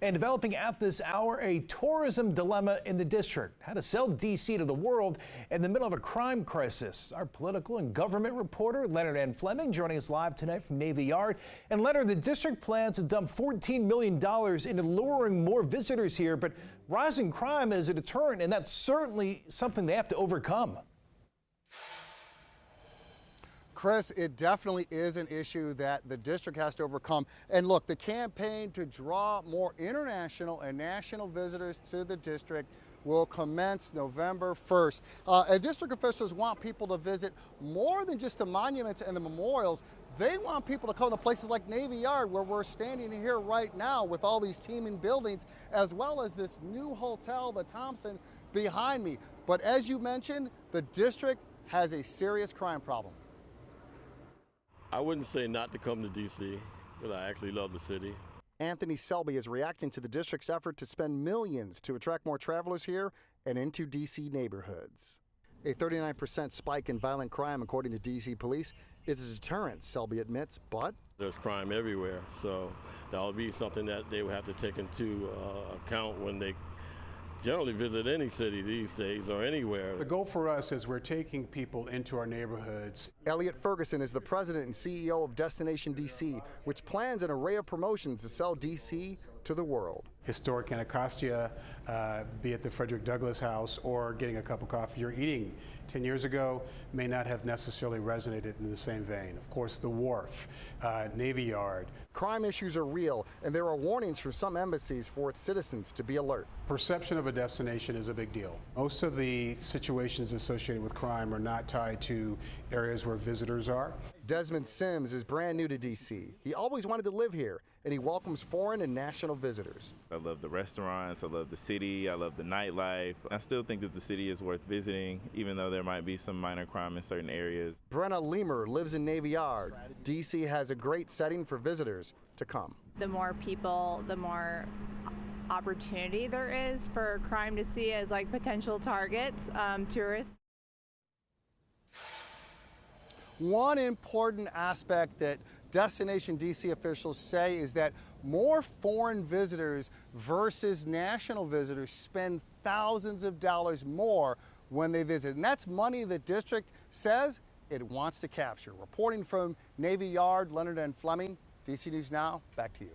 And developing at this hour, a tourism dilemma in the district. How to sell D.C. to the world in the middle of a crime crisis. Our political and government reporter, Leonard N. Fleming, joining us live tonight from Navy Yard. And Leonard, the district plans to dump $14 million into luring more visitors here, but rising crime is a deterrent, and that's certainly something they have to overcome. Chris, it definitely is an issue that the district has to overcome. And look, the campaign to draw more international and national visitors to the district will commence November 1st. And district officials want people to visit more than just the monuments and the memorials. They want people to come to places like Navy Yard, where we're standing here right now with all these teeming buildings, as well as this new hotel, the Thompson, behind me. But as you mentioned, the district has a serious crime problem. I wouldn't say not to come to D.C., because I actually love the city. Anthony Selby is reacting to the district's effort to spend millions to attract more travelers here and into D.C. neighborhoods. A 39% spike in violent crime, according to D.C. police, is a deterrent, Selby admits, but there's crime everywhere, so that would be something that they would have to take into account when they generally visit any city these days or anywhere. The goal for us is we're taking people into our neighborhoods. Elliot Ferguson is the president and CEO of Destination DC, which plans an array of promotions to sell DC to the world. Historic Anacostia, be it the Frederick Douglass House or getting a cup of coffee you're eating 10 years ago, may not have necessarily resonated in the same vein. Of course, the Wharf, Navy Yard. Crime issues are real, and there are warnings from some embassies for its citizens to be alert. Perception of a destination is a big deal. Most of the situations associated with crime are not tied to areas where visitors are. Desmond Sims is brand new to D.C. He always wanted to live here, and he welcomes foreign and national visitors. I love the restaurants, I love the city, I love the nightlife. I still think that the city is worth visiting, even though there might be some minor crime in certain areas. Brenna Leamer lives in Navy Yard. D.C. has a great setting for visitors to come. The more people, the more opportunity there is for crime to see as like potential targets, tourists. One important aspect that Destination DC officials say is that more foreign visitors versus national visitors spend thousands of dollars more when they visit. And that's money the district says it wants to capture. Reporting from Navy Yard, Leonard N. Fleming, DC News Now, back to you.